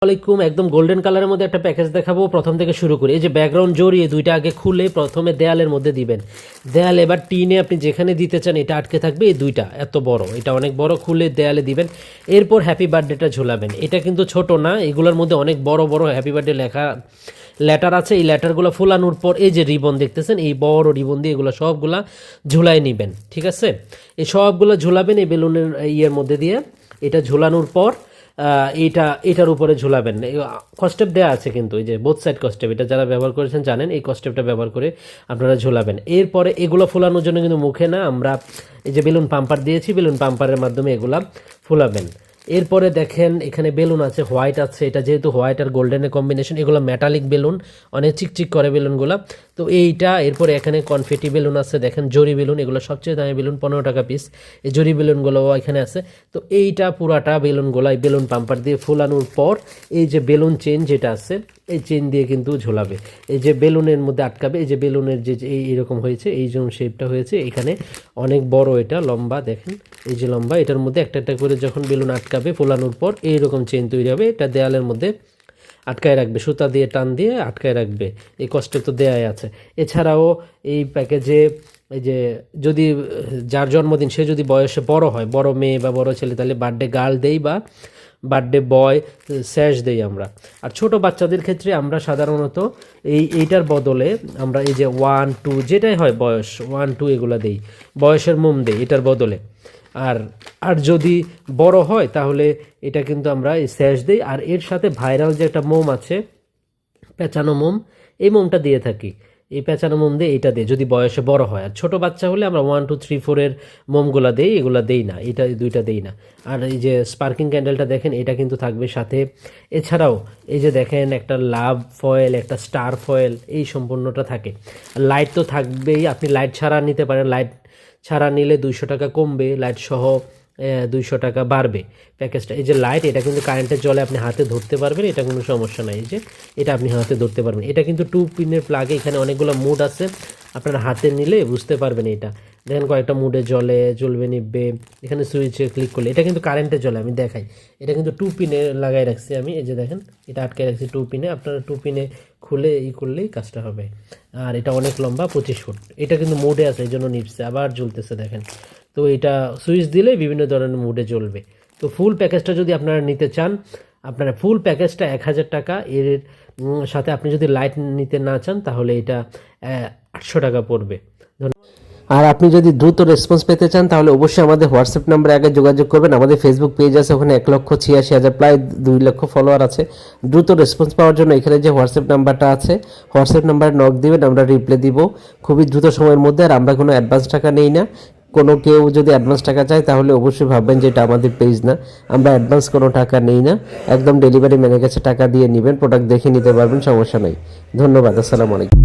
আলাইকুম একদম গোল্ডেন কালারের মধ্যে একটা প্যাকেজ দেখাবো। প্রথম থেকে শুরু করি। এই যে ব্যাকগ্রাউন্ড জড়িয়ে দুইটা আগে খুলে প্রথমে দেয়ালের মধ্যে দিবেন। দেয়াল এবার টিনে আপনি যেখানে দিতে চান এটা আটকে থাকবে। এই দুইটা এত বড়, এটা অনেক বড়, খুলে দেয়ালে দিবেন। এরপর হ্যাপি বার্থডেটা ঝুলাবেন। এটা কিন্তু ছোট না, এগুলোর মধ্যে অনেক বড় বড় হ্যাপি বার্থডে লেখা লেটার আছে। এই লেটারগুলো ফুলানোর পর এই যে রিবন দেখতেছেন, এই বড় রিবন দিয়ে এগুলো সবগুলা ঝুলাই নেবেন। ঠিক আছে, এই সবগুলো ঝুলাবেন এই বেলুনের ইয়ের মধ্যে দিয়ে। এটা ঝুলানোর পর এটার উপরে ঝুলাবেন। কস্টেপ দেওয়া আছে কিন্তু, এই যে বোথ সাইড কস্টেপ, এটা যারা ব্যবহার করেছেন জানেন। এই কস্টেপটা ব্যবহার করে আপনারা ঝুলাবেন। এরপরে এগুলো ফোলানোর জন্য কিন্তু মুখে না, আমরা এই যে বেলুন পাম্পার দিয়েছি, বেলুন পাম্পারের মাধ্যমে এগুলা ফোলাবেন। এরপরে দেখেন এখানে বেলুন আছে, হোয়াইট আছে। এটা যেহেতু হোয়াইট আর গোল্ডেনের কম্বিনেশন, এগুলো মেটালিক বেলুন, অনেক চিকচিক করে বেলুনগুলো। তো এইটা, এরপরে এখানে কনফেটি বেলুন আছে, দেখেন জরি বেলুন, এগুলো সবচেয়ে দামি বেলুন, 15 টাকা পিস। এই জরি বেলুনগুলো এখানে আছে। তো এইটা পুরাটা বেলুনগুলো এই বেলুন পাম্পার দিয়ে ফোলানোর পর এই যে বেলুন চেন যেটা আছে, এই চেন দিয়ে কিন্তু ঝোলাবে। এই যে বেলুনের মধ্যে আটকাবে। এই যে বেলুনের যে এইরকম হয়েছে, এই যে শেপটা হয়েছে, এখানে অনেক বড়, এটা লম্বা, দেখেন এই যে লম্বা। এটার মধ্যে একটা একটা করে যখন বেলুন আটকাবে ফোলানোর পর এইরকম চেন তৈরি হবে। এটা দেয়ালের মধ্যে আটকায় রাখবে, সুতা দিয়ে টান দিয়ে আটকায় রাখবে। এই কষ্টে তো দেয়াই আছে। এছাড়াও এই প্যাকেজে এই যে যদি যার জন্মদিন সে যদি বয়সে বড় হয়, বড় মেয়ে বা বড় ছেলে, তাহলে বার্থডে গার্ল দেই বা বার্থডে বয় স্যাশ দেই আমরা। আর ছোট বাচ্চাদের ক্ষেত্রে আমরা সাধারণত এইটার বদলে আমরা এই যে 1 2 যেটাই হয় বয়স 1 2 এগুলো দেই, বয়সের মোম দেই এটার বদলে। আর আর যদি বড় হয় তাহলে এটা কিন্তু আমরা এই স্যাশ দিই। আর এর সাথে ভাইরাল যে একটা মোম আছে, পেঁচানো মোম, এই মোমটা দিয়ে থাকি। এই পেঁচানো মোম দিয়ে এটা দিই যদি বয়সে বড় হয়। আর ছোটো বাচ্চা হলে আমরা 1 2 3 4 এর মোমগুলা দিই, এগুলা দেই না, এটা দুইটা দেই না। আর এই যে স্পার্কিং ক্যান্ডেলটা দেখেন, এটা কিন্তু থাকবে সাথে। এছাড়াও এই যে দেখেন একটা লাভ ফয়েল, একটা স্টার ফয়েল, এই সম্পূর্ণটা থাকে। লাইট তো থাকবেই, আপনি লাইট ছাড়া নিতে পারেন। লাইট ছাড়া নিলে 200 টাকা কমবে, লাইট সহ 200 টাকা বাড়বে প্যাকেজটা। এই যে লাইট, এটা কিন্তু কারেন্টের জলে আপনি হাতে ধরতে পারবেন, এটা কোনো সমস্যা নাই। এই যে এটা আপনি হাতে ধরতে পারবেন। এটা কিন্তু 2 পিনের প্লাগে, এখানে অনেকগুলো মুড আছে, আপনারা হাতে নিলে বুঝতে পারবেন। এটা দেখেন কয়েকটা মুডে জ্বলবে নিববে। এখানে সুইচে ক্লিক করলে এটা কিন্তু কারেন্টে জ্বলে, আমি দেখাই। এটা কিন্তু 2 পিনে লাগাই রাখছি আমি, এই যে দেখেন এটা আটকে রাখছি 2 পিনে। আপনারা 2 পিনে খুলে করলেই কাজটা হবে। আর এটা অনেক লম্বা, 25 ফুট। এটা কিন্তু মুডে আছে, এই জন্য নিপছে, আবার জ্বলতেছে দেখেন। তো এটা সুইচ দিলে বিভিন্ন ধরনের মুডে জ্বলবে। তো ফুল প্যাকেজটা যদি আপনারা নিতে চান, আপনারা ফুল প্যাকেজটা 1000 টাকা। এর সাথে আপনি যদি লাইট নিতে না চান তাহলে এটা 800 টাকা পড়বে। আর আপনি যদি দ্রুত রেসপন্স পেতে চান তাহলে অবশ্যই আমাদের হোয়াটসঅ্যাপ নাম্বারে আগে যোগাযোগ করবেন। আমাদের ফেসবুক পেজ আছে, ওখানে 1,86,000 প্রায় 2 লক্ষ ফলোয়ার আছে। দ্রুত রেসপন্স পাওয়ার জন্য এখানে যে হোয়াটসঅ্যাপ নাম্বারটা আছে, হোয়াটসঅ্যাপ নাম্বারে নক দিবেন, আমরা রিপ্লাই দিব খুবই দ্রুত সময়ের মধ্যে। আর আমরা কোনো অ্যাডভান্স টাকা নেই না। কোনো কেউ যদি অ্যাডভান্স টাকা চায় তাহলে অবশ্যই ভাববেন যে এটা আমাদের পেজ না, আমরা অ্যাডভান্স কোনো টাকা নেই না। একদম ডেলিভারি ম্যানের কাছে টাকা দিয়ে নেবেন, প্রোডাক্ট দেখে নিতে পারবেন, সমস্যা নেই। ধন্যবাদ, আসসালামু আলাইকুম।